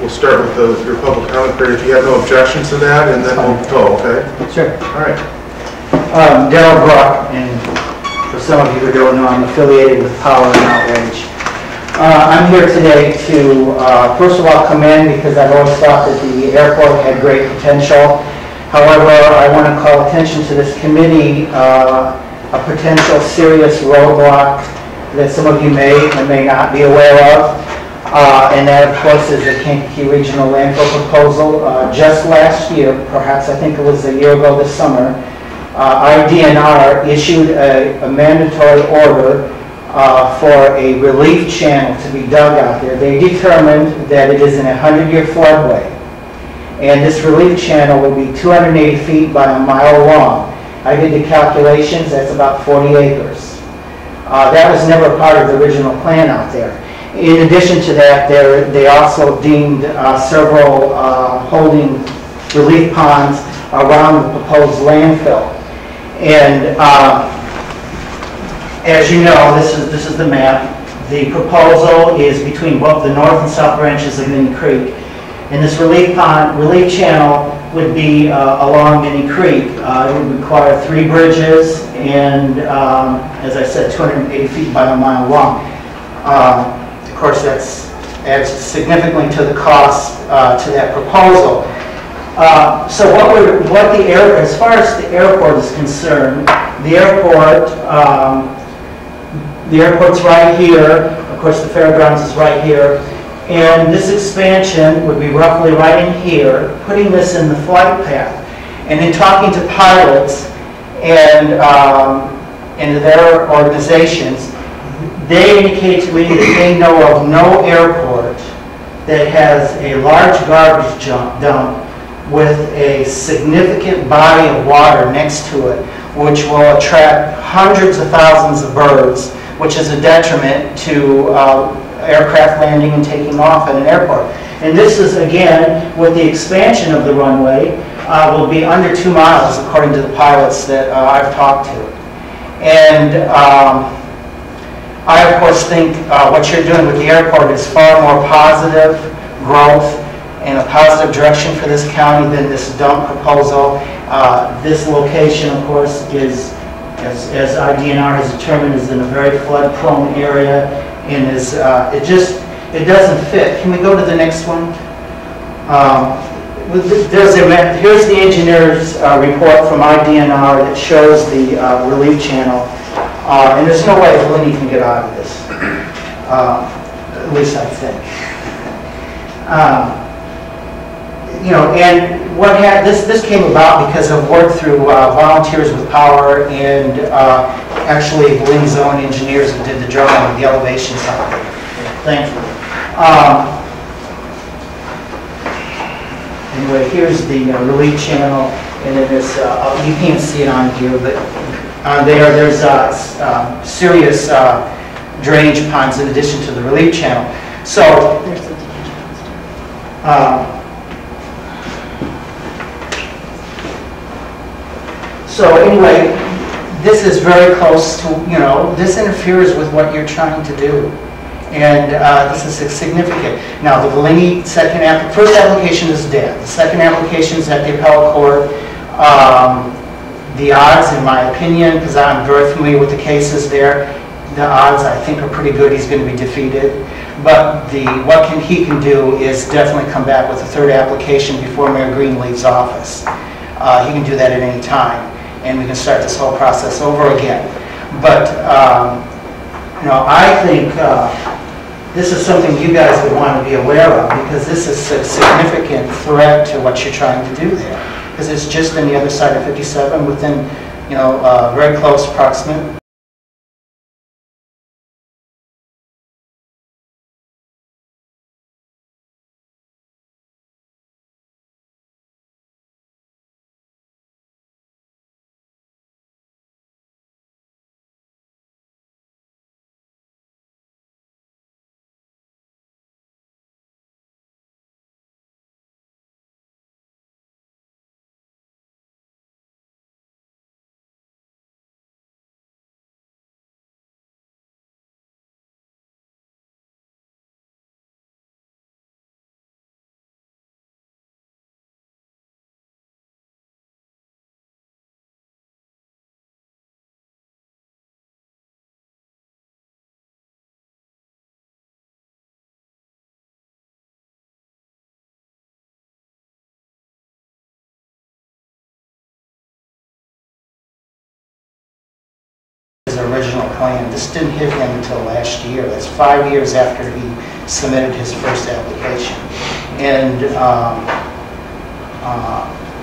we'll start with your public comment period. If you have no objections to that, and then we'll, okay? Sure. All right. Darrell Brock, and for some of you who don't know, I'm affiliated with Power and Outrage. I'm here today to, first of all, commend, because I've always thought that the airport had great potential. However, I want to call attention to this committee a potential serious roadblock that some of you may or may not be aware of. And that, of course, is the Kankakee Regional Landfill proposal. Just last year, perhaps I think it was a year ago this summer, our DNR issued a mandatory order for a relief channel to be dug out there. They determined that it is in a 100-year floodway, and this relief channel will be 280 feet by a mile long. I did the calculations, that's about 40 acres. That was never part of the original plan out there. In addition to that, they also deemed several holding relief ponds around the proposed landfill. And as you know, this is the map. The proposal is between both the north and south branches of Minnie Creek. And this relief channel would be along Minnie Creek. It would require 3 bridges and, as I said, 280 feet by a mile long. Of course, that adds significantly to the cost to that proposal. So as far as the airport is concerned, the airport's right here. Of course, the fairgrounds is right here. And this expansion would be roughly right in here, putting this in the flight path. And in talking to pilots and their organizations, they indicate to me that they know of no airport that has a large garbage dump with a significant body of water next to it, which will attract hundreds of thousands of birds, which is a detriment to aircraft landing and taking off at an airport. And this is, again, with the expansion of the runway, will be under 2 miles, according to the pilots that I've talked to. And I, of course, think what you're doing with the airport is far more positive growth and a positive direction for this county than this dump proposal. This location, of course, is, as IDNR has determined, is in a very flood-prone area, and is it doesn't fit. Can we go to the next one? Here's the engineer's report from IDNR that shows the relief channel. And there's no way Lindy can get out of this, at least I think. You know, and this came about because I've worked through volunteers with Power and actually Lindy's own engineers who did the drawing of the elevations out there, thankfully. Anyway, here's the relief channel, and then there's, you can't see it on here, but there's serious drainage ponds in addition to the relief channel. So, anyway, this is very close to, you know, this interferes with what you're trying to do. And this is significant. Now, the Valini first application is dead. The second application is at the appellate court. The odds, in my opinion, because I'm very familiar with the cases there, the odds I think are pretty good he's going to be defeated. But what he can do is definitely come back with a third application before Mayor Green leaves office. He can do that at any time, and we can start this whole process over again. But you know, I think this is something you guys would want to be aware of, because this is a significant threat to what you're trying to do there. Because it's just on the other side of 57, within, you know, very close proximate. his original plan. This didn't hit him until last year. That's 5 years after he submitted his first application. And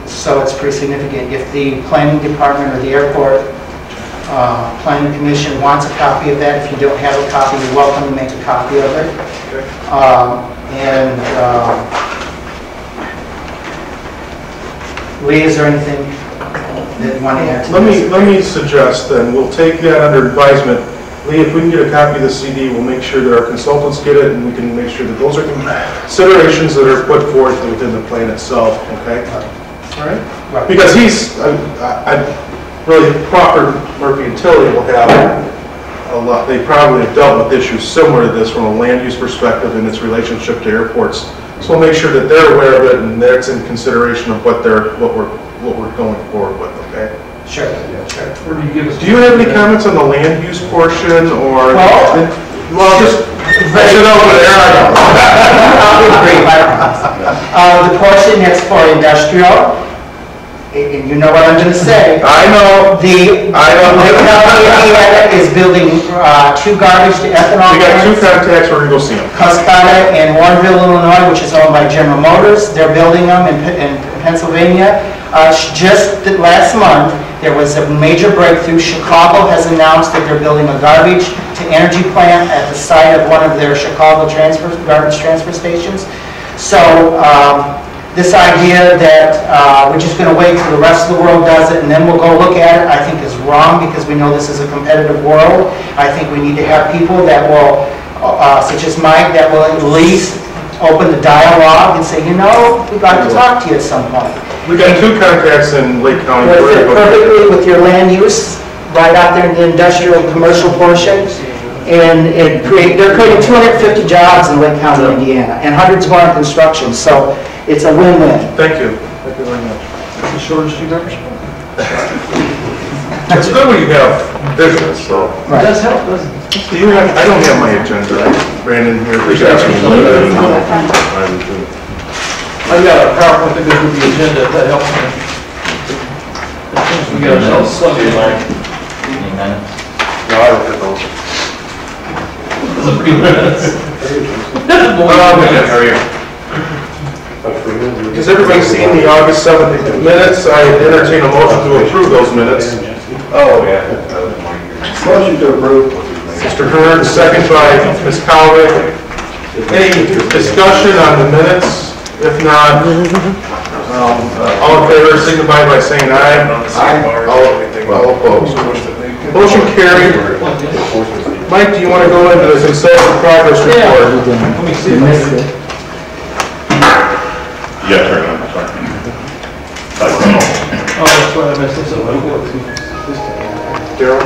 so it's pretty significant. If the planning department or the airport planning commission wants a copy of that, if you don't have a copy, you're welcome to make a copy of it. Lee, is there anything that you want to add to this? Let me suggest then, we'll take that under advisement. Lee, if we can get a copy of the CD, we'll make sure that our consultants get it, and we can make sure that those are considerations that are put forth within the plan itself, okay? All right? Right. Because really, Crawford, Murphy, and Tilly will have a lot, they probably have dealt with issues similar to this from a land use perspective and its relationship to airports. So we'll make sure that they're aware of it, and that's in consideration of what we're going forward with, okay? Sure. Sure. Or do you give us? Do you have any comments on the land use portion, or? Well, just let you know what area. I'll be brief. The portion that's for industrial, and you know what I'm going to say. I know. Lake County, Indiana is building 2 garbage to ethanol We got 2 plants. contacts, we're gonna go see them. Cascada and Warrenville, Illinois, which is owned by General Motors. They're building them in Pennsylvania. Just last month, there was a major breakthrough. Chicago has announced that they're building a garbage to energy plant at the site of one of their Chicago garbage transfer stations. So this idea that we're just going to wait till the rest of the world does it and then we'll go look at it, I think is wrong, because we know this is a competitive world. I think we need to have people that will, such as Mike, that will at least open the dialogue and say, you know, we'd like to talk to you at some point. We got 2 contacts in Lake County. Does it perfectly with your land use, right out there in the industrial commercial portion? And they're creating 250 jobs in Lake County, Indiana, and hundreds more in construction. So it's a win-win. Thank you. Thank you very much. The shortest you've ever spent. It's good when you have business, so. It does help, doesn't it? Do you have, I don't have my agenda, Brandon, here. I've got a PowerPoint that goes with the agenda, if that helps me. We got ourselves slugged. No, I look at those. It's a few minutes. How are you? Has everybody seen the August 7th minutes? I entertain a motion to approve those minutes. Oh, yeah. Motion to approve. Mr. Hearn, second by Ms. Cowlick. Any discussion on the minutes? If not, all in favor signify by saying aye. Aye. All opposed. Motion carried. Mike, do you want to go into the consultant progress report? Let me see if I can. You gotta turn it on, sorry. Oh, that's right, I messed this up. Darryl?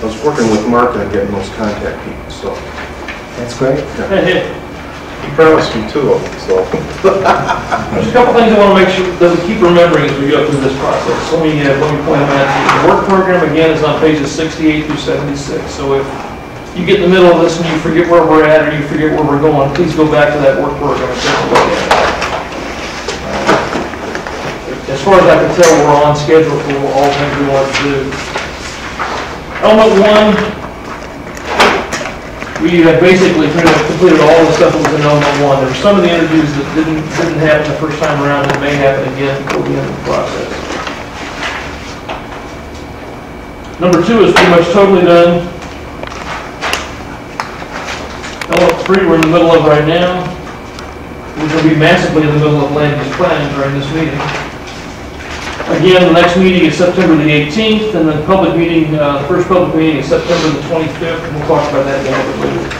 I was working with Mark on getting those contact people, so. That's great. Hey, He promised me 2 of them, so. there's a couple things I want to make sure that we keep remembering as we go through this process. Let me point them out. The work program, again, is on pages 68 through 76. So if you get in the middle of this and you forget where we're at or you forget where we're going, please go back to that work program and take a look at it. As far as I can tell, we're on schedule for all the things we want to do. Element 1, we have basically pretty much completed all the stuff that was in element 1. There were some of the interviews that didn't happen the first time around that may happen again before the end of the process. Number 2 is pretty much totally done. Element 3 we're in the middle of right now. We're going to be massively in the middle of land use planning during this meeting. Again, the next meeting is September the 18th, and the public meeting, the first public meeting is September the 25th, and we'll talk about that a little bit later.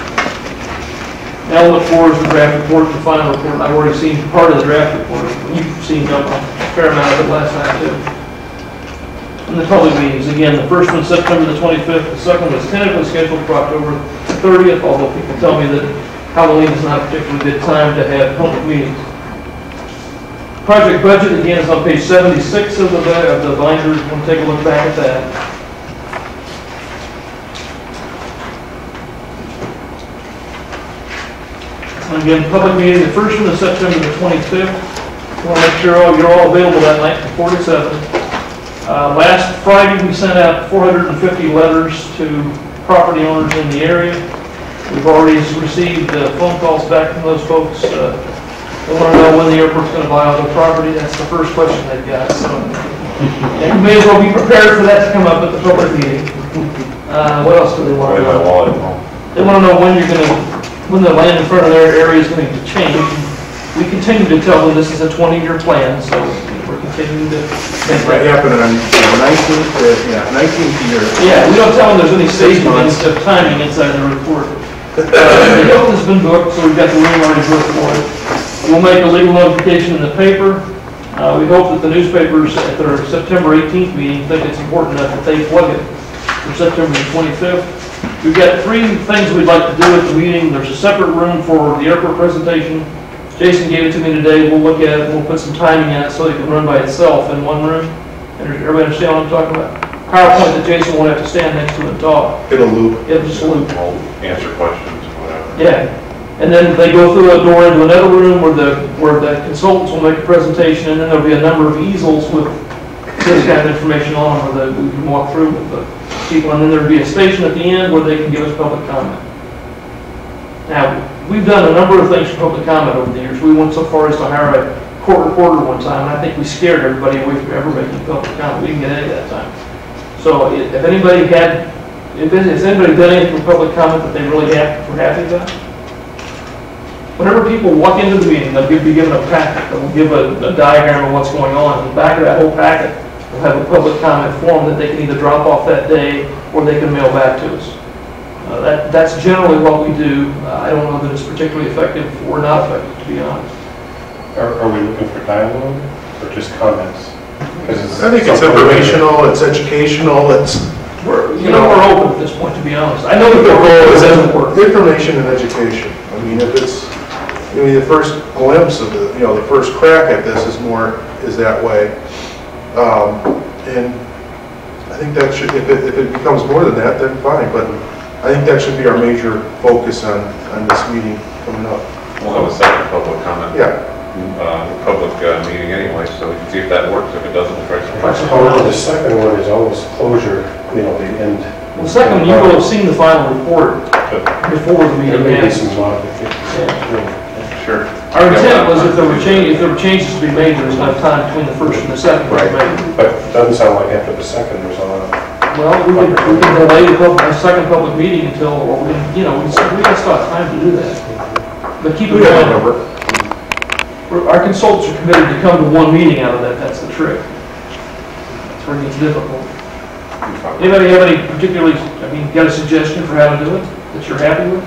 Element 4 is the draft report, the final report. I've already seen part of the draft report. You've seen a fair amount of it last night, too. And the public meetings, again, the first one September the 25th, the second one is tentatively scheduled for October 30th, although people tell me that Halloween is not a particularly good time to have public meetings. Project budget, again, is on page 76 of the binder. We'll take a look back at that. And again, public meeting, the first one is September the 25th. I want to make sure you're all available that night from 4 to 7. Last Friday, we sent out 450 letters to property owners in the area. We've already received phone calls back from those folks. They want to know when the airport's going to buy all their property. That's the first question they've got. So you may as well be prepared for that to come up at the public meeting. What else do they want to know? They want to know when when the land in front of their area is going to change. We continue to tell them this is a 20-year plan, so we're continuing to make That that. happened on 19th year. Yeah, we don't tell them there's any statement of timing inside the report. The health has been booked, so we've got the room already booked for it. We'll make a legal notification in the paper. We hope that the newspapers at their September 18th meeting think it's important enough that they plug it for September the 25th. We've got 3 things we'd like to do at the meeting. There's a separate room for the airport presentation. Jason gave it to me today. We'll look at it. We'll put some timing in it so it can run by itself in one room. And everybody understand what I'm talking about? PowerPoint that Jason won't have to stand next to and talk. It'll loop. It'll just loop. We'll answer questions, whatever. Yeah. And then they go through a door into another room where the consultants will make a presentation, and then there'll be a number of easels with this kind of information on them where we can walk through with the people, and then there'll be a station at the end where they can give us public comment. Now, we've done a number of things for public comment over the years. We went so far as to hire a court reporter one time, and I think we scared everybody away from ever making public comment. We didn't get any that time. So if anybody has anybody done anything for public comment that they really were happy about? Whenever people walk into the meeting, they'll be given a packet. They'll give a diagram of what's going on. In the back of that whole packet, we'll have a public comment form that they can either drop off that day or they can mail back to us. That's generally what we do. I don't know that it's particularly effective or not effective, to be honest. Are we looking for dialogue or just comments? I think it's informational, it's educational, We're open at this point, to be honest. I know that the the goal is doesn't work. information and education. I mean, if it's, the first glimpse of the first crack at this is that way. And I think that should, if it becomes more than that, then fine, but I think that should be our major focus on this meeting coming up. We'll have a second public comment. Yeah. Public meeting anyway, so we can see if that works. If it doesn't, we'll try something. However, the second one is almost closure, the end. Well, the second one, you will have seen the final report before the There meeting may be ends. some modifications. Sure. Our intent was if there were changes to be made, there was enough time between the first and the second. Right, but it doesn't sound like after the second there's a lot of... Well, we can delay the second public meeting until, or we got still have time to do that. But keep in mind, our consultants are committed to come to one meeting out of that. That's the trick. That's where it gets difficult. Anybody have any particularly, got a suggestion for how to do it that you're happy with?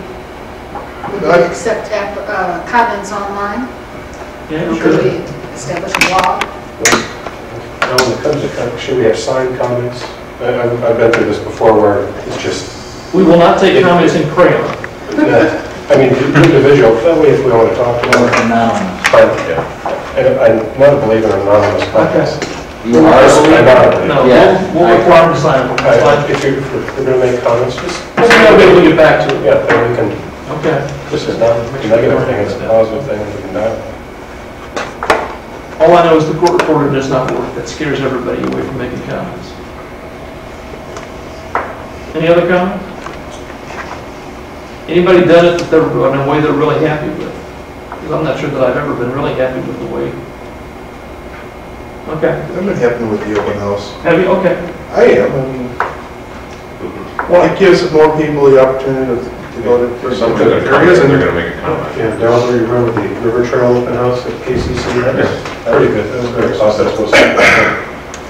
Would we accept comments online? Yeah, Or sure. could we establish a blog? Now, when it comes to, should we have signed comments? I've been through this before where it's just... We will not take comments in crayon. Individual, that way if we want to talk to them. I'm not a believer in anonymous comments. You are? I'm not a believer. No, Yeah. we'll require them to sign them. That's fine. If we're going to make comments, just... We'll be able to get back to it. Yeah, then we can, Okay. this is not a negative thing, it's a positive thing, we can dialogue. All I know is the court reporter does not work. That scares everybody away from making comments. Any other comments? Anybody done it that they're in a way they're really happy with? Because I'm not sure that I've ever been really happy with the way. Okay. I've been happy with the open house. Have you? Okay. I am. Well, it gives more people the opportunity to go to For some of the areas they're and going to make a comment. Yeah, Darryl, do you remember the River Trail open house at KCC? That was pretty good, that was very successful.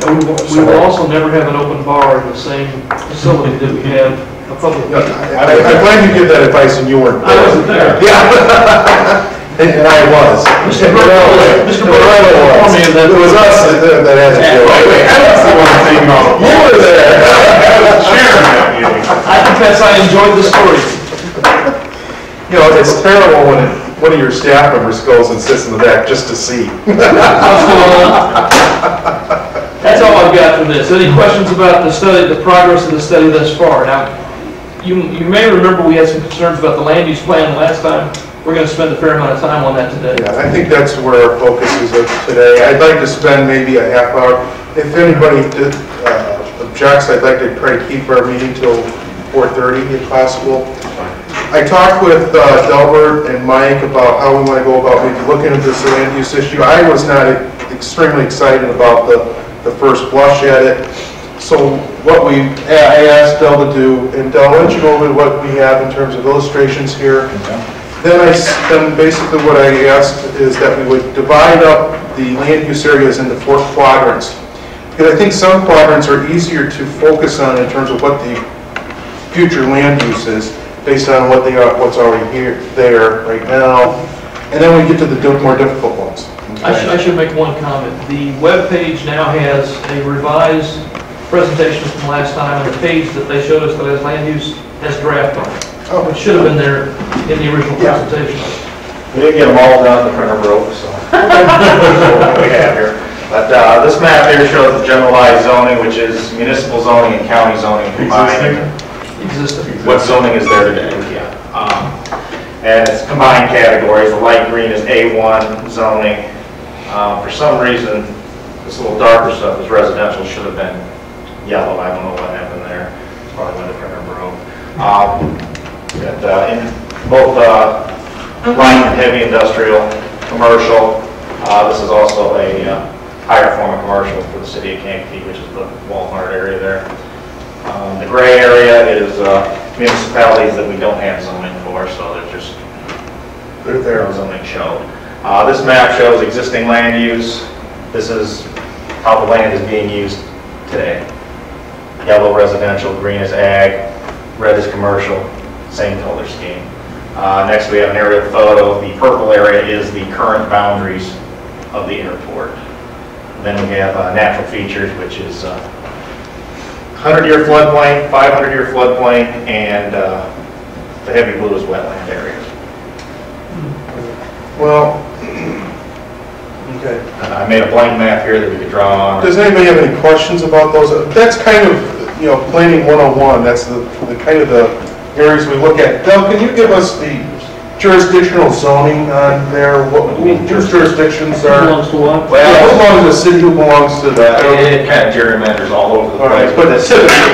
We will also never have an open bar in the same facility that we have a public. I'm glad you give that advice and you weren't there. I wasn't there. Yeah. And I was. Mr. Burrell was. It was us that had to do it. I was the one taking all the... You were there. I was chairman of that meeting. I confess I enjoyed the story. It's terrible when one of your staff members goes and sits in the back just to see. What's going on? That's all I've got from this. Any questions about the study, the progress of the study thus far? Now, you may remember we had some concerns about the land use plan last time. we're gonna spend a fair amount of time on that today. Yeah, I think that's where our focus is today. I'd like to spend maybe a half hour. If anybody objects, I'd like to try to keep our meeting till 4:30 if possible. I talked with Delbert and Mike about how we want to go about maybe looking at this land use issue. I was not extremely excited about the first blush at it. So what I asked Del to do, and Del, why don't you go over what we have in terms of illustrations here. Then basically what I asked is that we would divide up the land use areas into 4 quadrants. Because I think some quadrants are easier to focus on in terms of what the future land use is, based on what they are, what's already there right now, and then we get to the more difficult ones. Okay? I should make one comment. The web page now has a revised presentation from last time, and the page that they showed us that has land use has draft on it. Oh, It should have been there in the original presentation. We didn't get them all done, the printer broke, so. That's what we have here. But this map here shows the generalized zoning, which is municipal zoning and county zoning combined. Existing. What zoning is there today? Yeah. And it's combined categories. The light green is A1 zoning. For some reason, this little darker stuff is residential, should have been yellow. I don't know what happened there. It's probably when the printer broke. In both light and heavy industrial, commercial, this is also a higher form of commercial for the city of Kankakee, which is the Walmart area there. The gray area is municipalities that we don't have zoning for, so they're there on zoning show. This map shows existing land use. This is how the land is being used today. Yellow residential, green is ag, red is commercial, same color scheme. Next we have an aerial photo. The purple area is the current boundaries of the airport. Then we have natural features, which is 100-year floodplain, 500-year floodplain, and the heavy blue is wetland areas. Well, okay. I made a blank map here that we could draw on. Does anybody have any questions about those? That's kind of, planning 101. That's the kind of the areas we look at. Del, can you give us the jurisdictional zoning on there? Whose jurisdictions are? Belongs to what? Well, who belongs to the city? Who belongs to that? It kind of gerrymanders all over the place, Right. but the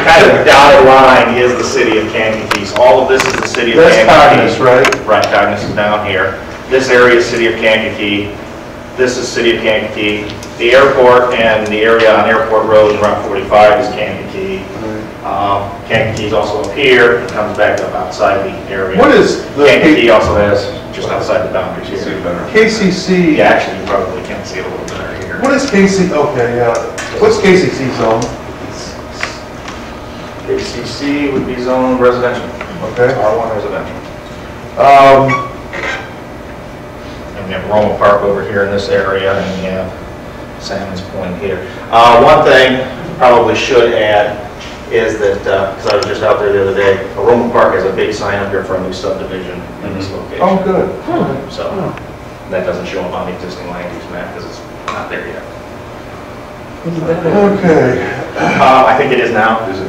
kind of dotted line is the city of Kankakee. So all of this is the city of That's Kankakee. Cognis, right? Right, Cognis is down here. This area is city of Kankakee. This is city of Kankakee. The airport and the area on Airport Road and Route 45 is Kankakee. Kankakee is also up here. It comes back up outside the area. What is the Kankakee also has just outside the boundaries See here. it better. KCC? Yeah, actually, you probably can see it a little better here. What is KC? Okay, yeah. What's KCC zone? KCC would be zoned residential. Okay. R1 residential. And we have Roma Park over here in this area, and we have Salmon's Point here. One thing I probably should add is that, because I was just out there the other day, Roma Park has a big sign up here for a new subdivision in this location. Oh, good. So that doesn't show up on the existing land use map because it's not there yet. Okay. I think it is now, Is it?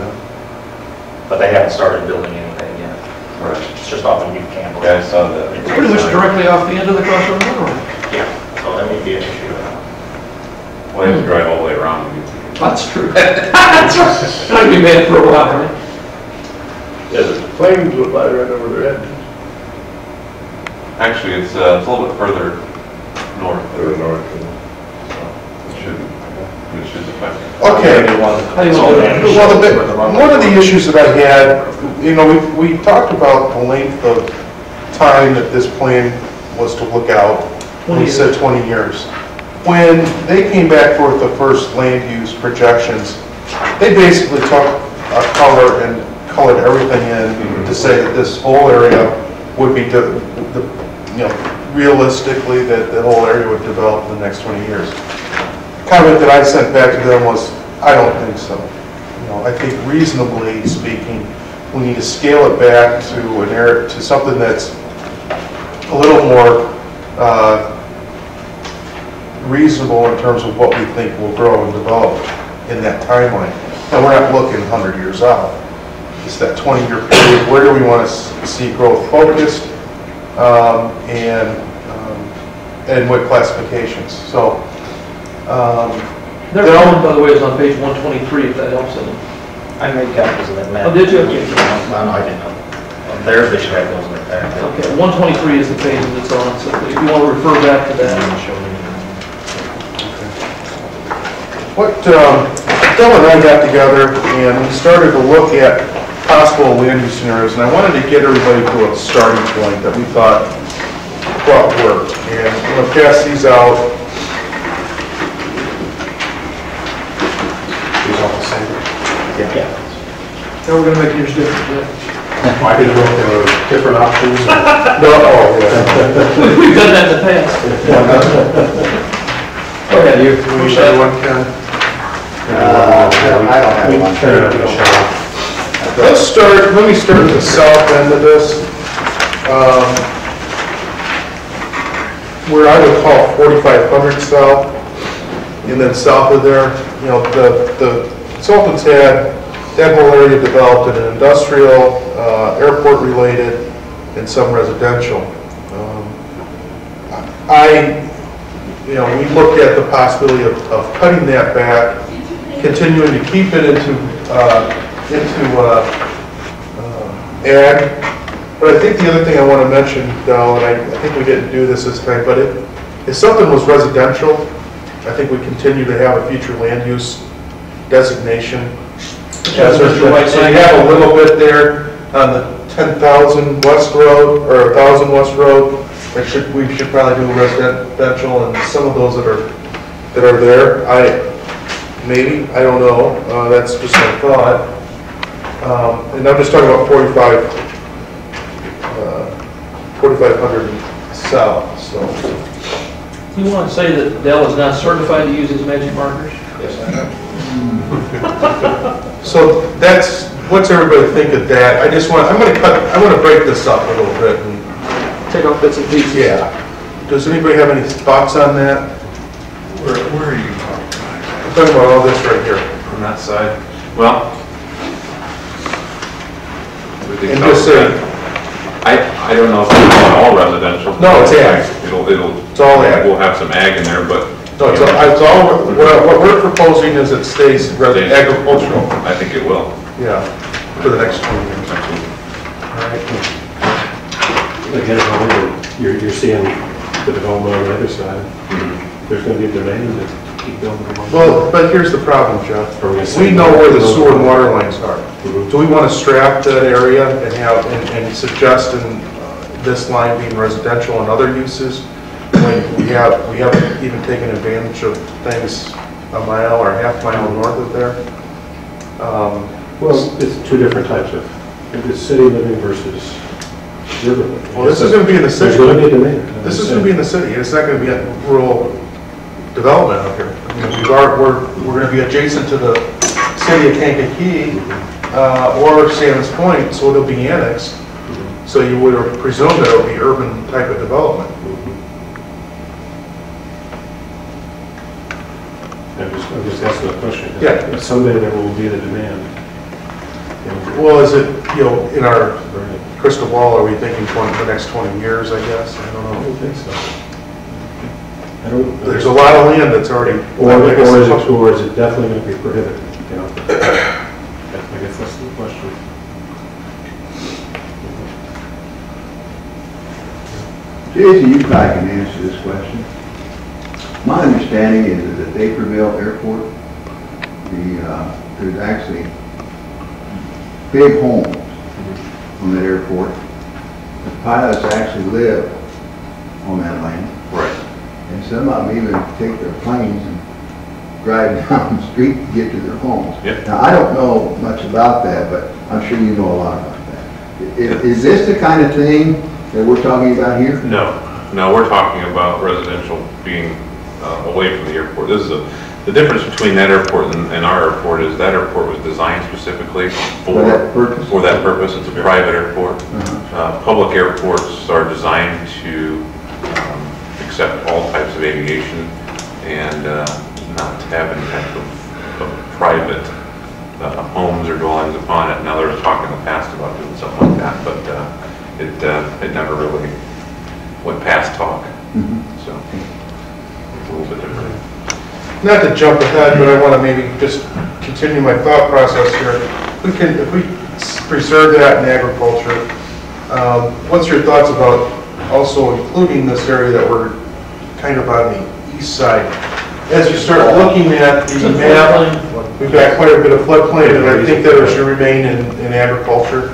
but they haven't started building anything yet. Right. It's just off of Youth Campbell. Yeah, I saw that. It's pretty much directly off the end of the crossroad motorway. Yeah, so that may be an issue. Well, you have to drive all the way around. That's true. That's right. I'd be mad for a while, right? Yeah, the planes would fly right over their head. Actually, it's a little bit further north. They're north. It should affect it. Okay. How do you want to do it? Well, one of the issues that I had, we talked about the length of time that this plan was to look out. 20 We said 20 years. When they came back with the first land use projections, they basically took a color and colored everything in to say that this whole area would be, realistically, that the whole area would develop in the next 20 years. Comment that I sent back to them was, I don't think so. I think reasonably speaking, we need to scale it back to an area, to something that's a little more reasonable in terms of what we think will grow and develop in that timeline. And we're not looking 100 years out. It's that 20-year period. Where do we want to see growth focused? and what classifications. So, Their phone, by the way, is on page 123, if that helps any. I made copies of that map. Oh, did you? No, I didn't know. Theirs, they should have those right there. Okay, 123 is the page that it's on, so if you want to refer back to that. what Del and I got together and we started to look at possible land use scenarios, and I wanted to get everybody to a starting point that we thought worked. And I'm going to pass these out. These all the same. Yeah. Now we're going to make yours different, yeah. I didn't know if there were different options. No, oh, yeah. We've done that in the past. Okay, you. Wish everyone can. I don't have one. Let me start at the south end of this. Where I would call 4500 south, and then south of there, you know, the consultants had that whole area developed in an industrial, airport related, and some residential. We looked at the possibility of cutting that back, continuing to keep it into ag. But I think the other thing I want to mention, though, and I think we didn't do this time, but if something was residential, I think we continue to have a future land use designation. So you have a little bit there on the 10,000 West Road, or 1,000 West Road. We should probably do residential, and some of those that are there, maybe, I don't know, that's just my thought. And I'm just talking about 4,500 south, so. You want to say that Dell is not certified to use his magic markers? Yes, I am. So what's everybody think of that? I'm gonna break this up a little bit and. Take off bits and pieces. Yeah. Does anybody have any thoughts on that? Where are you talking about? I'm talking about all this right here. On that side? Well. And just say, I don't know if it's all residential. No, it's ag. It's all ag. We'll have some ag in there, but. no, it's all, what we're proposing is it stays agricultural. I think it will. Yeah, for the next 20 years. All right. Again, you're seeing the development on the other side. There's going to be a demand to keep building them. Well, but here's the problem, Jeff. We know where the sewer and water lines are. Do we want to strap that area and suggest this line being residential and other uses when we haven't even taken advantage of things a mile or half mile north of there? Well, it's two different types of, it's city living versus urban living. Well, this is going to be in the city. There's going to be a demand. This is going to be in the city. It's not going to be a rural development up here. I mean, we're going to be adjacent to the city of Kankakee or Sands Point, so it'll be annexed. So you would presume that it'll be urban type of development. I'm just asking a question. Yeah. Someday there will be the demand. Well, is it, in our crystal ball, are we thinking the next 20 years, I guess? I don't know. I don't think so. There's a lot of land that's already... Or is it definitely going to be prohibited? I guess that's the question. Jason, you probably can answer this question. My understanding is that at Naperville Airport, there's actually big homes on that airport. The pilots actually live on that land. Right. And some of them even take their planes and drive down the street to get to their homes. Yep. Now, I don't know much about that, but I'm sure you know a lot about that. Is this the kind of thing that we're talking about here? No, we're talking about residential being away from the airport. This is the difference between that airport and our airport is that airport was designed specifically for that purpose. It's a private airport. Public airports are designed to accept all types of aviation and not have any type of private homes or dwellings upon it. Now, there was talk in the past about doing something like that, but it never really went past talk. Mhm. So, it's a little bit different. Not to jump ahead, but I want to maybe just continue my thought process here. If we preserve that in agriculture, what's your thoughts about also including this area that we're kind of on the east side? As you start looking at the map, we've got quite a bit of floodplain, and I think that it should remain in agriculture.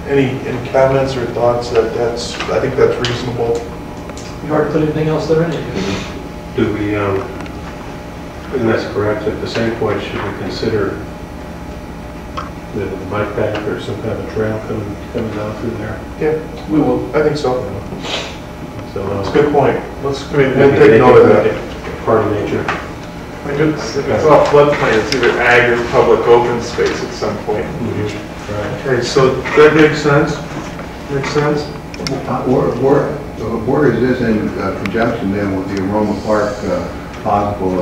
Any comments or thoughts that I think that's reasonable? You hard to put anything else there in it. Do we, and that's correct, at the same point, should we consider the bike path or some kind of trail coming down through there? Yeah, we will. I think so. So That's a good point. Let's maybe take note of that. Part of nature. If it's all floodplain, it's either ag or public open space at some point. Right. Okay, so that makes sense? Makes sense? Where is this in conjunction then with the Aroma Park possible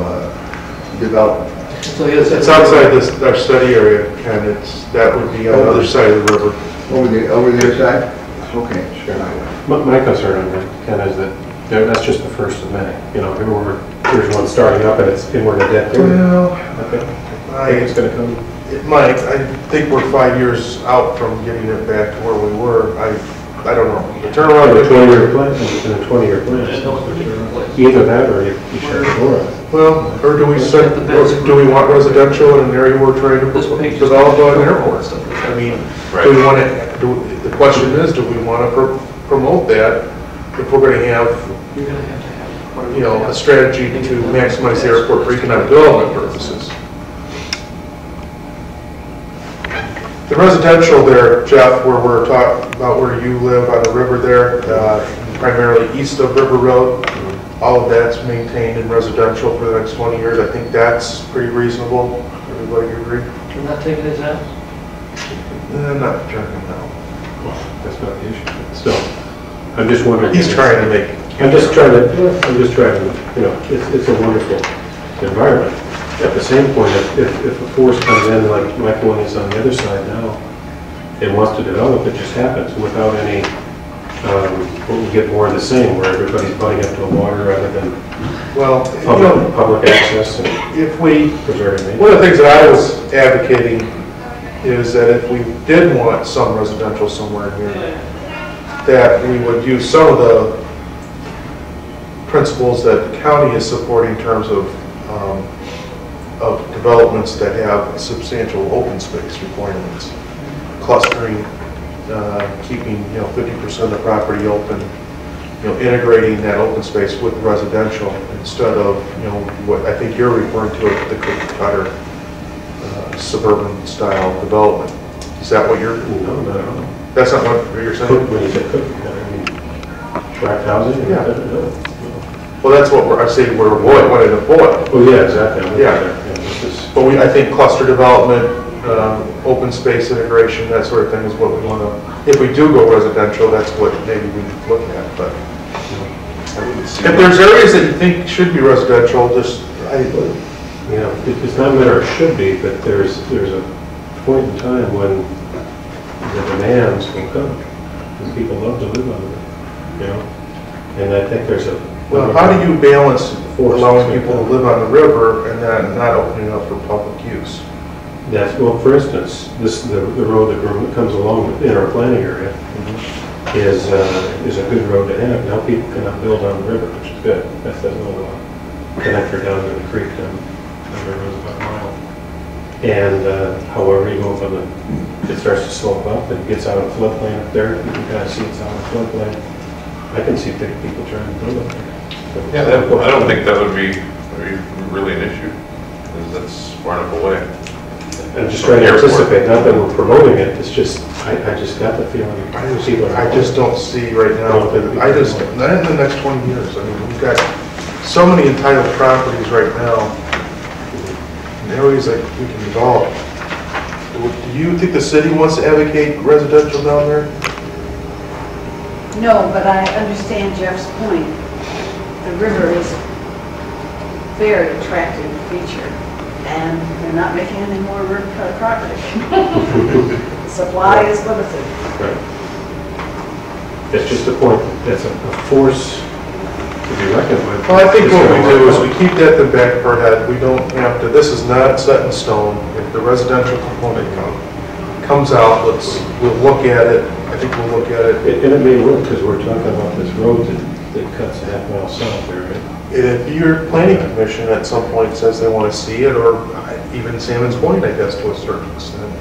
development? So yes, It's outside this, our study area, and that would be on the other side of the river. Over the other side? Okay, sure. My concern on that, Ken, is that that's just the first of many. You know, here's one starting up and we're in a dead period. Well, Okay. I think it's going to come. it might. I think we're 5 years out from getting it back to where we were. I don't know. The turnaround. In a 20-year plan, in a 20-year plan. Either that or you shut the door on it. Well, or do we want residential in an area we're trying to develop an airport? I mean, do we want to, the question is, do we want to promote that if we're going to have, You're going to have, you know, a strategy to maximize the airport for economic development purposes? The residential there, Jeff, where we're talking about where you live on the river there, primarily east of River Road, all of that's maintained in residential for the next 20 years. I think that's pretty reasonable. Everybody agree? you're not taking his house? Not turning now. That's not the issue. But still, I'm just wondering. He's trying to make. I'm just trying to, you know, it's a wonderful environment. At the same point, if a force comes in, like one is on the other side now, and wants to develop, it just happens without any, we'll get more of the same, where everybody's butting up to the water rather than Well, you know, public access and if we, preserving nature. one of the things that I was advocating is that if we did want some residential somewhere here, that we would use some of the principles that the county is supporting in terms of developments that have substantial open space requirements, clustering, keeping 50% of the property open, integrating that open space with residential instead of what I think you're referring to as the cookie cutter suburban style development. Is that what you're? No, not at all. That's not what you're saying? When you say cookie cutter, I mean, tract housing? Yeah. No. Well, that's what I say we're wanting to avoid. Oh, yeah, exactly. Yeah. But I think cluster development, open space integration, that sort of thing is what we want to, if we do go residential, that's what maybe we look at, but. If there's areas that you think should be residential, just, It's not a matter of should be, but there's a point in time when the demands will come, because people love to live on it, And I think there's a... Well, how do you balance allowing people to live on the river and then not opening up for public use? Well, for instance, the road that comes along in our planning area is a good road to have. Now people cannot build on the river, which is good. That's that little connector down to the creek down the road about a mile. And however you go up it starts to slope up and gets out of the floodplain up there. You can kind of see it's out of the floodplain. I can see people trying to build up there. Yeah, I don't think that would be really an issue, because that's far enough away. I'm just trying to anticipate, not that we're promoting it, it's just, I just got the feeling. I just don't see right now, not in the next 20 years. I mean, we've got so many entitled properties right now, in areas that we can develop. Do you think the city wants to advocate residential down there? No, but I understand Jeff's point. The river is a very attractive feature, and they're not making any more property. Supply is limited. Right. It's just a point, that's a force to be reckoned with. Well, I think what we do is we keep that in the back of our head. We don't have to, this is not set in stone. If the residential component comes out, we'll look at it. I think we'll look at it. And it may work, because we're talking about this road that cuts a half-mile south there, right? And if your planning commission at some point says they want to see it, or even Salmon's Point, I guess, to a certain extent,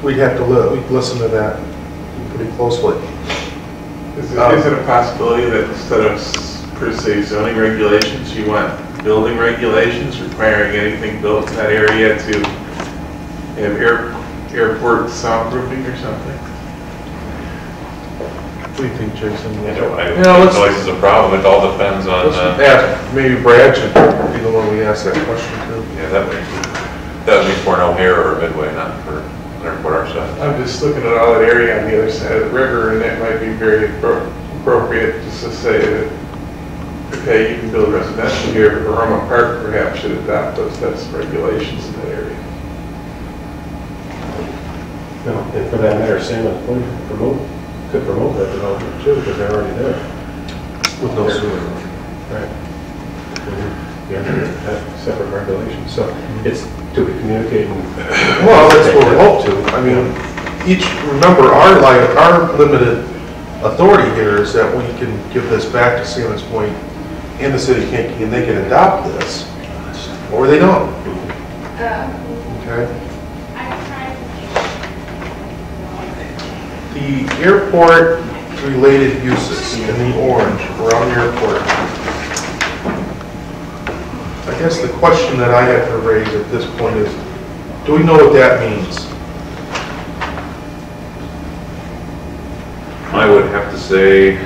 we'd have to listen to that pretty closely. Is it a possibility that instead of per se zoning regulations, you want building regulations requiring anything built in that area to have airport soundproofing or something? What do you think, Jason? I don't think noise is a problem, it all depends on, Yeah, maybe Brad should be the one we ask that question to. yeah, that would be for an O'Hare or a Midway, not for an airport our side. I'm just looking at all that area on the other side of the river, and it might be very appropriate just to say that, okay, you can build residential here, but Roma Park perhaps should adopt those types of regulations in that area. No, and for that matter, Salmon Point could promote that development too, because they're already there. With no sewer. Right. You have to have separate regulations, so it's to be communicating. Well, that's what we hope to. I mean, remember, our limited authority here is that we can give this back to Salmon's Point and the city of Kankakee, and they can adopt this, or they don't. Okay? The airport-related uses in the orange around the airport. I guess the question that I have to raise at this point is, do we know what that means? I would have to say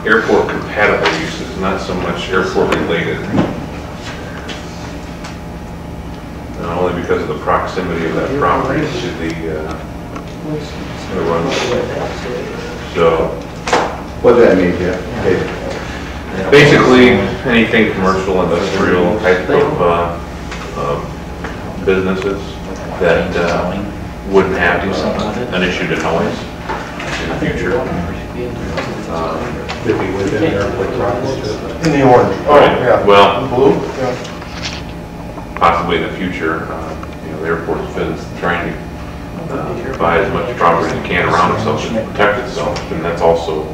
airport compatible uses, not so much airport related. Only because of the proximity of that property to the runway. So, What does that mean, Jeff? basically, anything commercial, industrial type of businesses that wouldn't have an issue to noise in the future. They'd be within airport property too. In the orange. Oh, yeah. Well, Blue? Yeah. possibly in the future, the airport's been trying to buy as much property as it can around itself to protect itself, and that's also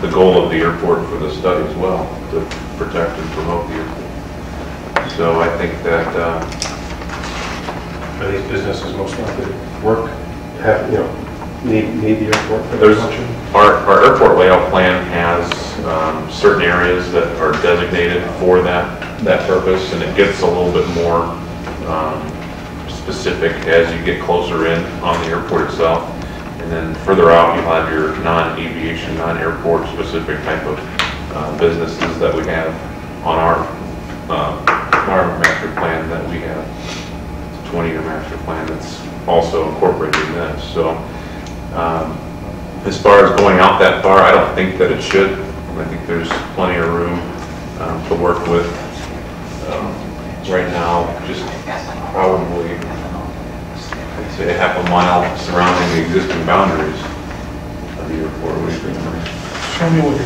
the goal of the airport for the study as well, to protect and promote the airport. So I think that Are these businesses most likely to work, need the airport for their there's function? our airport layout plan has certain areas that are designated for that purpose, and it gets a little bit more specific as you get closer in on the airport itself. And then further out, you'll have your non-aviation, non-airport specific type of businesses that we have on our master plan that we have. It's a 20-year master plan that's also incorporated in this. So as far as going out that far, I don't think that it should. I think there's plenty of room to work with. Right now, just probably, I'd say, half a mile surrounding the existing boundaries of the airport. What do you think, Mike? Show me what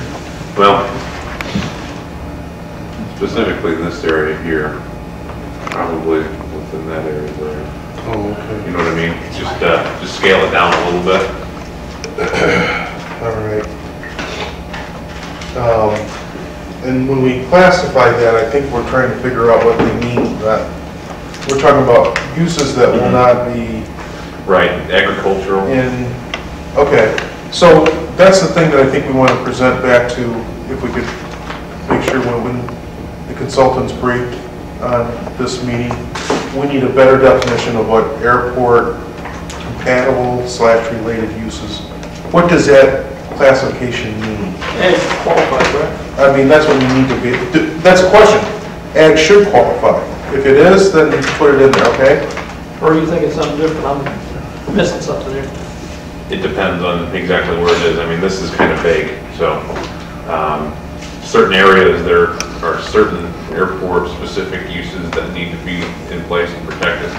Well, specifically in this area here, probably within that area there. Oh, okay. You know what I mean? Just scale it down a little bit. All right. And when we classify that, I think we're trying to figure out what they mean. That we're talking about uses that will not be Right, agricultural. okay, so that's the thing that I think we want to present back to, if we could make sure when the consultants brief on this meeting, we need a better definition of what airport compatible / related uses. What does that classification mean? And qualified, right? I mean, that's what we need to be, that's a question. Ag should qualify. If it is, then put it in there, okay? Or are you thinking something different? I'm missing something here. It depends on exactly where it is. I mean, this is kind of vague, so certain areas, there are certain airport-specific uses that need to be in place and protected,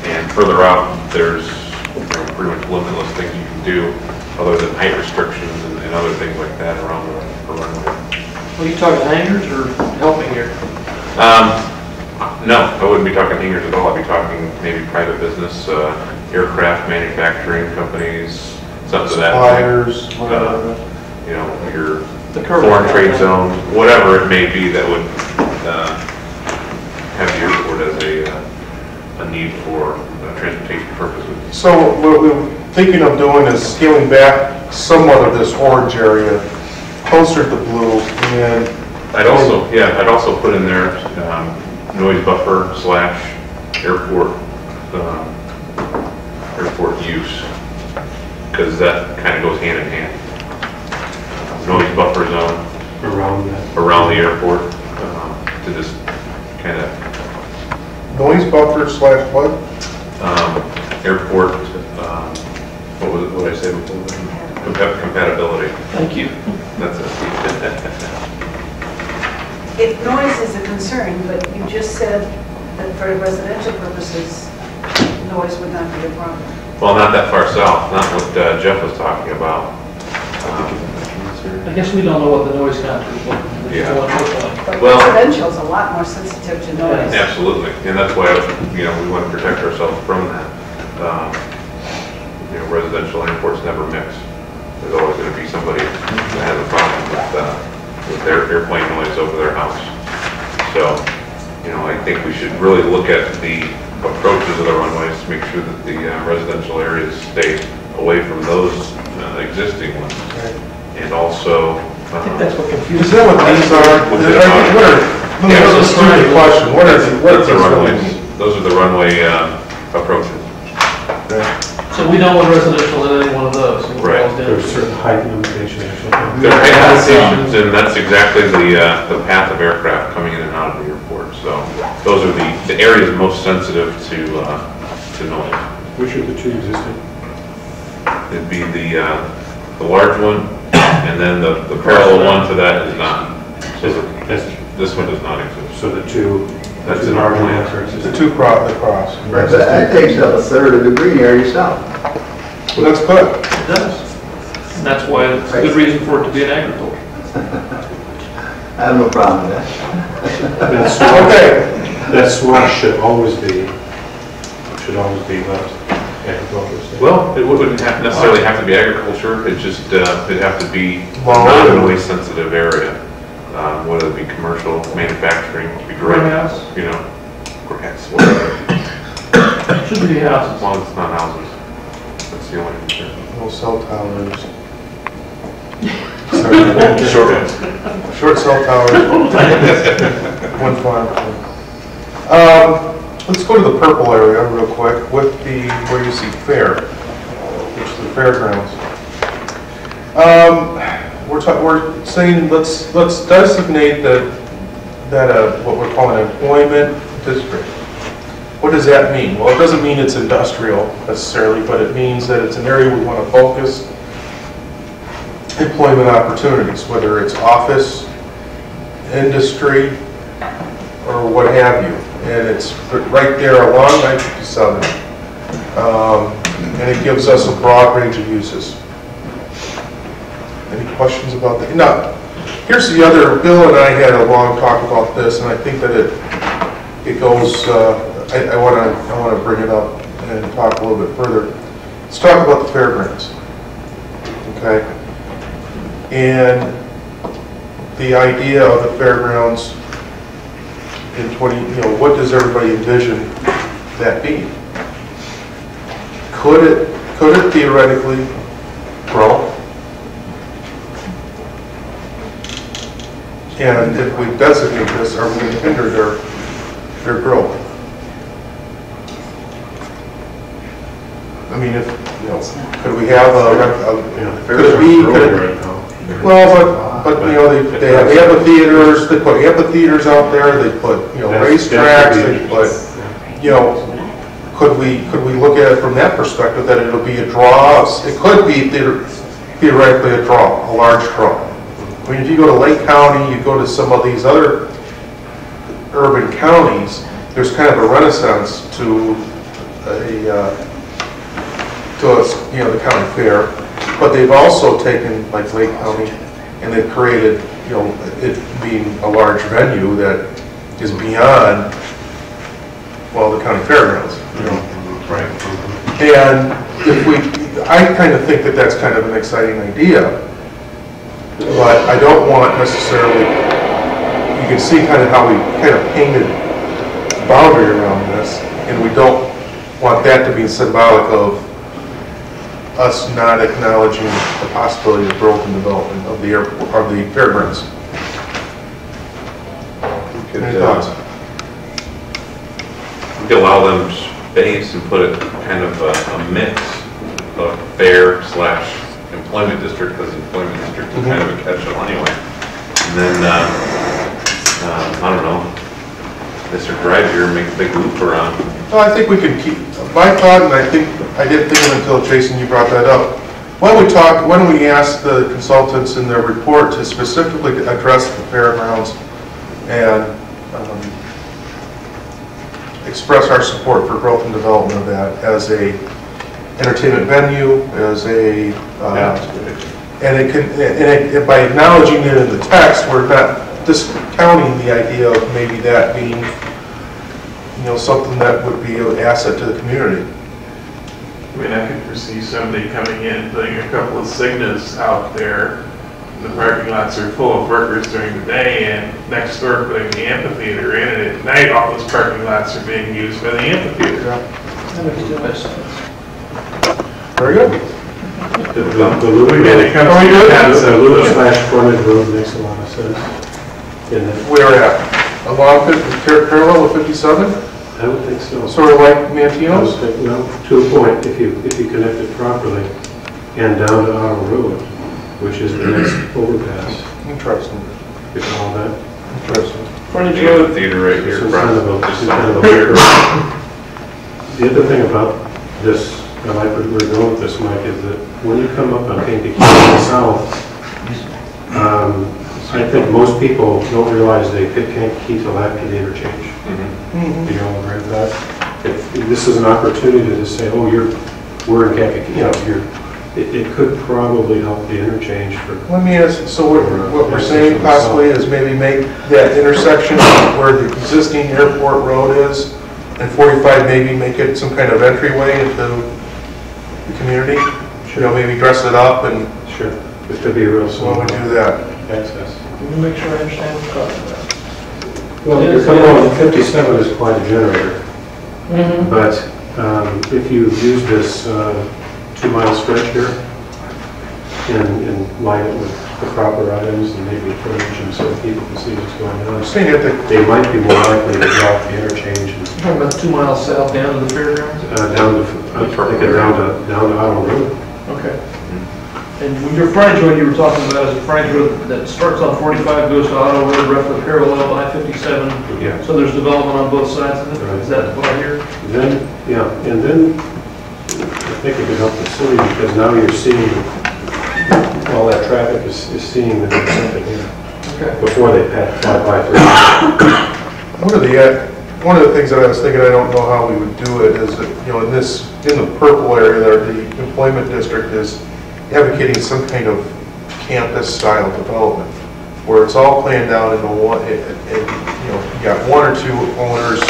and further out, there's pretty much limitless things you can do, other than height restrictions and other things like that around the runway. Are you talking hangars or helping here? No, I wouldn't be talking hangars at all. I'd be talking maybe private business, aircraft manufacturing companies, something to that point. Suppliers, whatever. You know, your The curve. foreign trade zones, whatever it may be that would have the airport as a need for transportation purposes. So what we're thinking of doing is scaling back somewhat of this orange area closer to blue, and I'd also put in there noise buffer / airport use, because that kind of goes hand in hand. Noise buffer zone around the airport to just kind of noise buffer / what? Airport, what did I say before? Compatibility. Thank you. That's it. If noise is a concern, but you just said that for residential purposes, noise would not be a problem. Well, not that far south, not what Jeff was talking about. I guess we don't know what the noise contours look like. Yeah. But Well- residential is a lot more sensitive to noise. Absolutely, and that's why, we want to protect ourselves from that. Residential airports never mix. There's always going to be somebody that has a problem with their airplane noise over their house. So, I think we should really look at the approaches of the runways to make sure that the residential areas stay away from those existing ones. And also, I think that's what confuses. Is that what these are? Let me ask a stupid question. What is the runways? Those are the runway approaches. So we don't want residential in any one of those. Right. There's certain height limitations or something. There are height limitations, and that's exactly the path of aircraft coming in and out of the airport. So those are the areas most sensitive to noise. Which are the two existing? It'd be the large one, and then the parallel one to that is not. So this one does not exist. So the two. That's in our plan. The two cross. But that takes up a third of the green area south. Well, that's good. It does. And that's why it's a good reason for it to be in agriculture. I have no problem with that. Okay. That swath should always be left agriculture. Well, it wouldn't necessarily have to be agriculture. It just it'd have to be a non-noise sensitive area. Whether it be commercial, manufacturing, be great. Warehouse. Grass, whatever. Should be houses. As long as it's not houses. That's the only concern. No cell towers. Short cell towers. One farm. Let's go to the purple area real quick with where you see fair, which is the fairgrounds. We're saying let's designate that what we're calling an employment district. What does that mean? Well, it doesn't mean it's industrial necessarily, but it means that it's an area we want to focus employment opportunities, whether it's office, industry, or what have you. And it's right there along 957. And it gives us a broad range of uses. Any questions about that? Now, here's the other, Bill and I had a long talk about this, and I think that it goes, I want to bring it up and talk a little bit further. Let's talk about the fairgrounds, okay? And the idea of the fairgrounds in what does everybody envision that being? Could it theoretically grow? And if we designate this, are we going to hinder their growth? I mean, could we have could it be, they have amphitheaters, they put amphitheaters out there, they put, racetracks, they put, could we look at it from that perspective, that it'll be a draw? It could be theoretically a draw, a large draw. I mean, if you go to Lake County, you go to some of these other urban counties, there's kind of a renaissance to the county fair, but they've also taken like Lake County and they've created, it being a large venue that is beyond, well, the county fairgrounds, Right. And I kind of think that that's kind of an exciting idea, but I don't want necessarily, you can see kind of how we kind of painted the boundary around this, and we don't want that to be symbolic of us not acknowledging the possibility of growth and development of the airport, of the fairgrounds. Any thoughts? We could allow them space and put it kind of a mix of fair / employment district, because the employment district is kind of a catch-all anyway. And then, I don't know, Mr. Drive here and make a big loop around. Well, I think we can keep, my thought, and I didn't think of it until Jason, you brought that up. Why don't we ask the consultants in their report to specifically address the fairgrounds and express our support for growth and development of that as a entertainment venue, as a, and by acknowledging it in the text, we're not discounting the idea of maybe that being, something that would be an asset to the community. I mean, I could foresee somebody coming in, putting a couple of signals out there. The parking lots are full of workers during the day, and next door putting the amphitheater in, and at night all those parking lots are being used by the amphitheater. Very good. The loop, We made a couple the loop / frontage road makes a lot of sense. Where at? Along parallel with 57? I would think so. Sort of like I would Mantino's? think, to a point, if you connect it properly, and down to Ottawa Road, which is the next overpass. Interesting. You follow that? Interesting. Frontage The road, theater right here. This is front, kind of a- just this is on kind of the a rear. The other thing about this, I like where we're going with this, Mike, is that when you come up on Kankakee County South, I think most people don't realize they hit Kankakee till after the interchange. You don't agree with that? This is an opportunity to say, oh, we're in Kankakee, it could probably help the interchange for. Let me ask, so what we're saying possibly is maybe make that intersection where the existing airport road is, and 45 maybe make it some kind of entryway into the community? Maybe dress it up and. Sure. It could be a real Why small we do that? access. let me make sure I understand what you're talking about. Well, Yes, you're coming yeah. on 57 is quite a generator, but if you use this 2-mile stretch here and line it with the proper items and maybe footage and so people can see what's going on, I'm saying that they might be more likely to drop the interchange and Talking about 2 miles south down to the fairgrounds? down to Ottawa Road. Okay. And when your frontage road you were talking about is a frontage road that starts on 45, goes to Ottawa Road, roughly parallel I-57. Yeah. So there's development on both sides of it? Right. Is that the part here? Then, and then I think it could help the city because now you're seeing, all that traffic is seeing that there's something here Okay. before they fly by through. one of the things that I was thinking, I don't know how we would do it, is that, in the purple area there, the employment district is advocating some kind of campus-style development, where it's all planned out into one, you got 1 or 2 owners,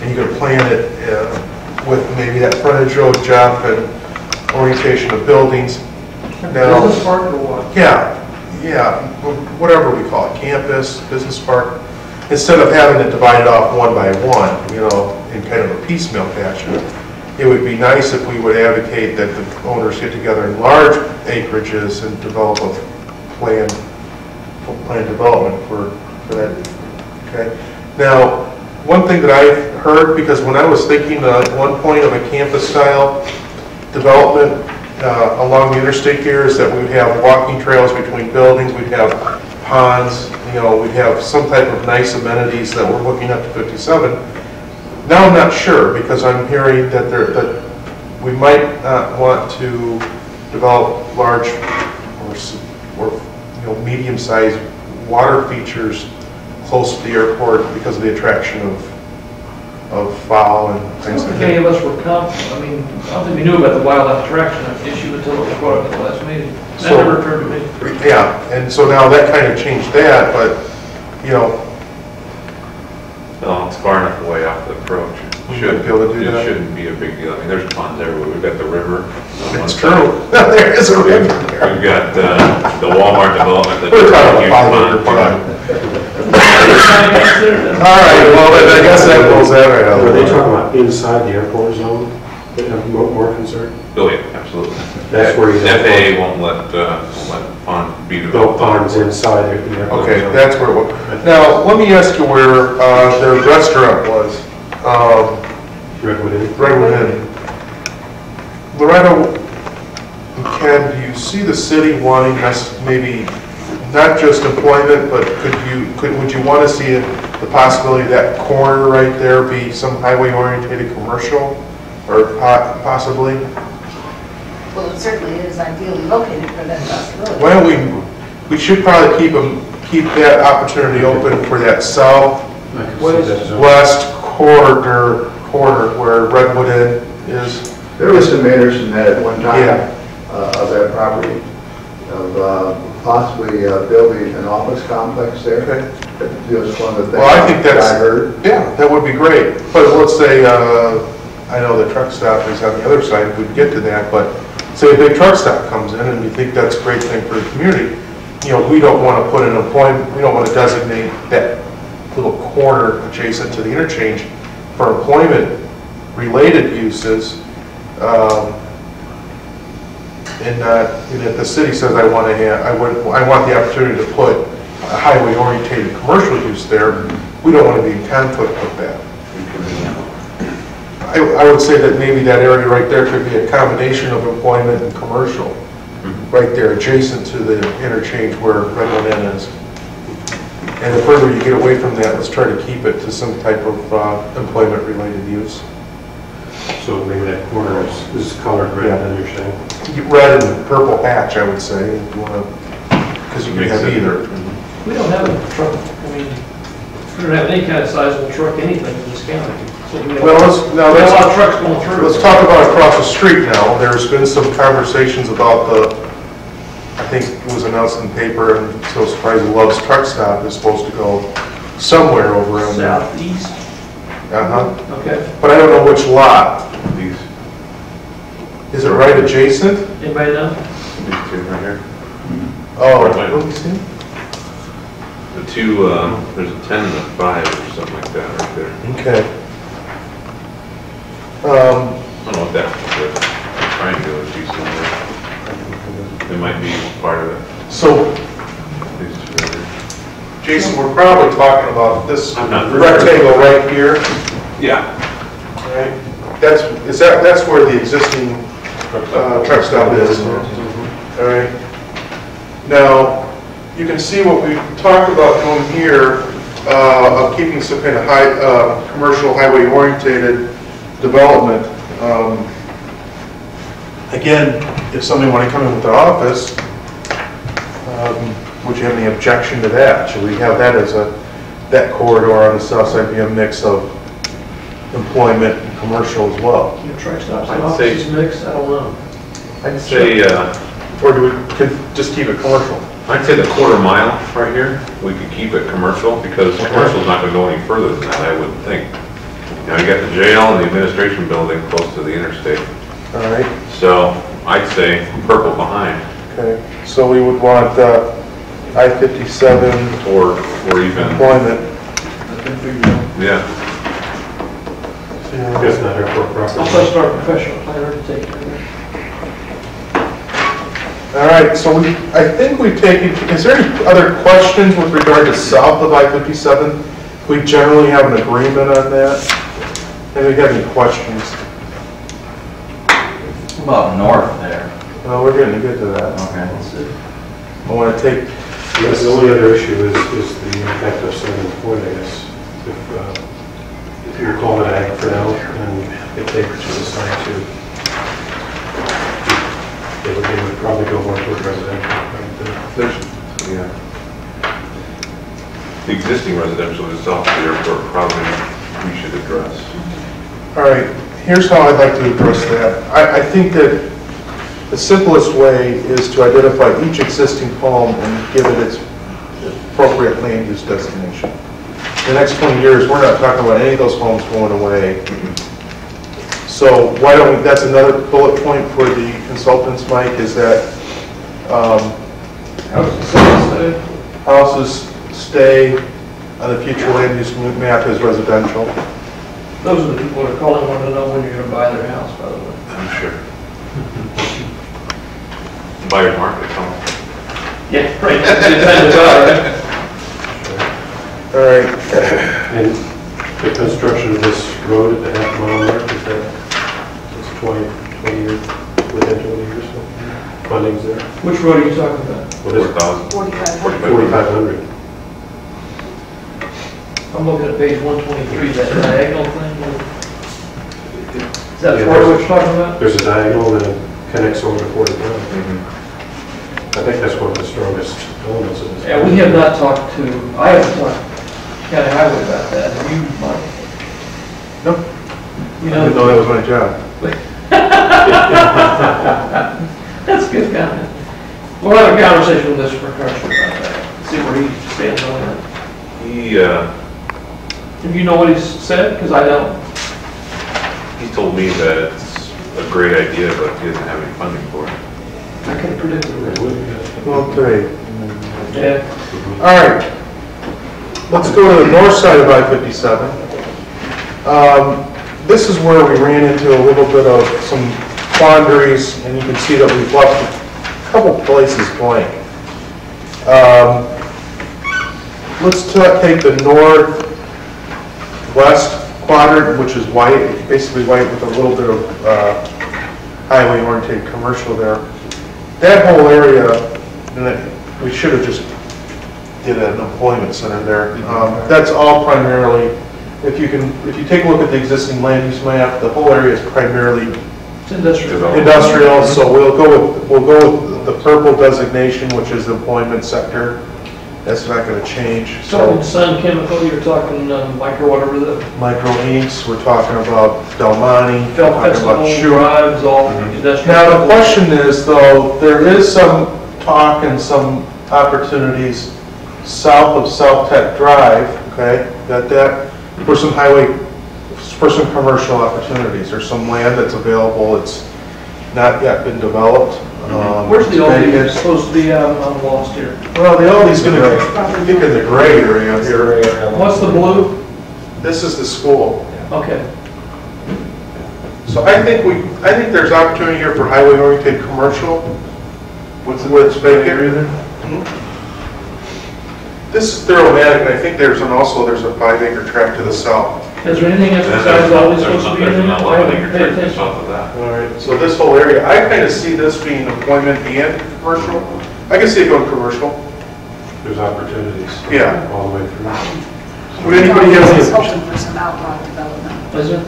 and you can plan it with maybe that frontage road jump and orientation of buildings. Now, Business park or what? yeah, whatever we call it, campus, business park, instead of having it divided off 1 by 1, in kind of a piecemeal fashion. It would be nice if we would advocate that the owners get together in large acreages and develop a planned development for that. Okay. Now, one thing that I've heard, because when I was thinking at one point of a campus-style development along the interstate here, is that we'd have walking trails between buildings, we'd have ponds, we'd have some type of nice amenities that we're looking up to 57. Now I'm not sure, because I'm hearing that we might not want to develop large or medium-sized water features close to the airport because of the attraction of fowl and I things don't like think any that. of us were I mean, I don't think we knew about the wildlife attraction issue until it was brought up at the last meeting. That So- never occurred to me. Yeah, and so now that kind of changed that, but, you know, Well, it's far enough away off the approach. We might be able to do that. It shouldn't be a big deal. I mean, there's ponds everywhere. We've got the river. on one it's side. true. There is a river there. We've got the Walmart development. that- We're talking about 5 acre pond. All right, well, then I guess that goes that right out. Are they talking about inside the airport zone that have more concern? Oh, yeah, absolutely. That's where you- FAA won't let pond be Built developed. ponds inside the airport Okay, zone. that's where it was. Now, let me ask you where their restaurant was. Redwood Inn. Redwood Inn. Loretta and Ken, do you see the city wanting us maybe, not just employment, but would you want to see the possibility of that corner right there be some highway-oriented commercial, or possibly? Well, it certainly is ideally located for that possibility. Why don't we should probably keep that opportunity open for that southwest I can see that zone. corner where Redwood Inn is. There was some interest in that at one time, Yeah. of that property, of possibly building an office complex there. Okay. That was one of the things Well, I think that's, I heard. yeah, that would be great. But let's say, I know the truck stop is on the other side, we'd get to that, but say a big truck stop comes in and we think that's a great thing for the community, you know, we don't want to put an employment, we don't want to designate that little corner adjacent to the interchange for employment-related uses. And if the city says I want the opportunity to put a highway-oriented commercial use there, we don't want to be in conflict with that. I would say that maybe that area right there could be a combination of employment and commercial, right there adjacent to the interchange where Redwood Inn is. And the further you get away from that, let's try to keep it to some type of employment-related use. So maybe that corner is colored red, then you're saying? Red and purple hatch, I would say, if you want to, because you can Makes have sense. either. We don't have a truck, I mean, we don't have any kind of sizable truck, anything in this county. So we have Well, we have a lot of trucks going through. let's talk about across the street now. There's been some conversations about I think it was announced in the paper, and so surprised Love's Truck Stop is supposed to go somewhere over in there. Southeast, Uh-huh. okay. But I don't know which lot. These Is it right adjacent? Anybody know? two right here. Oh, Right. let me see. The two, there's a 10 and a 5 or something like that right there. Okay. I don't know what that triangular piece is. It might be part of it. So, These two right here. Jason, we're probably talking about this I'm not- rectangle right here, Yeah. right? That's where the existing truck stop is. All right. Now, you can see what we talked about doing here, of keeping some kind of commercial highway oriented development. Again, if somebody wanted to come in with their office, would you have any objection to that? Should we have that as that corridor on the south side be a mix of employment and commercial as well? Your truck stops and I'd say- offices mixed, I don't know. I'd say, Or do we just keep it commercial? I'd say the quarter mile right here, we could keep it commercial, because commercial's not gonna go any further than that, I would think. You know, you got the jail and the administration building close to the interstate, All right, so I'd say purple behind, okay. So we would want I-57 or even, employment. yeah. It's not airport I'll property. touch our professional planner to take care of that. All right, so I think we've taken, is there any other questions with regard to south of I-57? We generally have an agreement on that. Anybody have any questions? About north there. Well, we're getting to get to that. Okay. I want to take, The only other issue is the impact of Southern Point, I guess. If you're calling it ag for now, and if they were to decide to, they would probably go more toward residential. There's, yeah. The existing residential is south of the airport, probably we should address. All right, here's how I'd like to address that. I think that the simplest way is to identify each existing home and give it its appropriate land use designation. In the next 20 years, we're not talking about any of those homes going away. So why don't we, that's another bullet point for the consultants, Mike, is that houses stay on the future land use map as residential. Those are the people that are calling, want to know when you're gonna buy their house, by the way. I'm sure. Buyer's market, come on. Yeah, right, that's the time to buy, right? All right. And the construction of this road at the half mile mark, is that, it's 20 years, within 20 years, so funding's there? Which road are you talking about? What is it? 4,000. 4,500. I'm looking at page 123, that diagonal thing. Is that Yeah, part of what you're talking about? There's a diagonal that connects over to 45. I think that's one of the strongest elements of this. Yeah, we have not talked to, I haven't talked to County Highway about that. Have you, Mike? Nope. You I didn't know know, that was my job. that's a good comment. We'll have a conversation with Mr. McCarthy about that, see where he stands on that. He, If you know what he's said, because I don't. he told me that it's a great idea, but he doesn't have any funding for it. I can predict it. Okay. Yeah. All right. Let's go to the north side of I-57. This is where we ran into a little bit of some quandaries, and you can see that we've left a couple places blank. Let's take the northwest quadrant, which is white, basically white with a little bit of highway-oriented commercial there. That whole area, we should have just did an employment center there. That's all primarily, if you take a look at the existing land use map, the whole area is primarily It's industrial. industrial. So we'll go with the purple designation, which is the employment sector. That's not going to change. Talking Sun Chemical, you're talking micro whatever the, Micro Inks, we're talking about Del Monte, we're talking about Festival Shoe. Drives, all industrial. Now, the question is, though, there is some talk and some opportunities south of South Tech Drive, okay, that for some for some commercial opportunities. There's some land that's available, it's not yet been developed. Where's the Aldi supposed to be? I'm lost here. Well, the Aldi's going to, I think in the gray area here. What's the blue? This is the school. Okay. So I think there's opportunity here for highway-oriented commercial. What's the vacant area there? This is Thermomatic, and I think there's a 5-acre tract to the south. Is there anything else besides Aldi supposed to be in There's there? an 11-acre tract just south of that. All right, so this whole area, I kind of see this being employment and commercial. I can see it going commercial. There's opportunities. Yeah. All the way through. Would anybody have It's any? hoping for some outlaw development. Is it?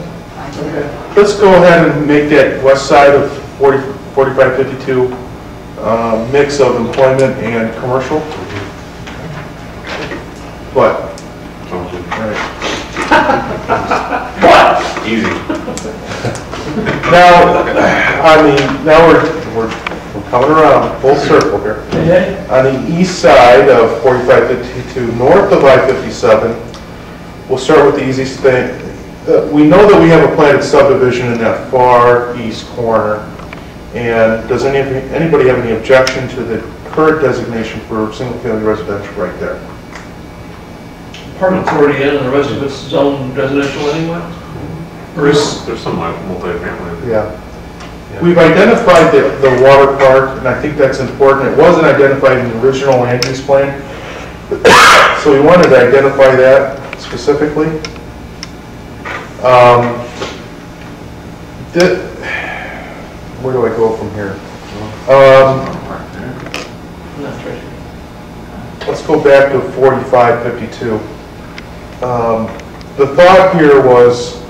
Okay. Let's go ahead and make that west side of 4552 mix of employment and commercial. What? Sounds good. All right. Easy. Now, now we're coming around full circle here. Okay. On the east side of 4552, north of I-57, we'll start with the easiest thing. We know that we have a platted subdivision in that far east corner. And does anybody have any objection to the current designation for single-family residential right there? Apartment's already in and the rest of it's zoned residential anyway? There's some multifamily. Yeah. We've identified the water park, and I think that's important. It wasn't identified in the original land use plan. So we wanted to identify that specifically. Where do I go from here? Let's go back to 4552. The thought here was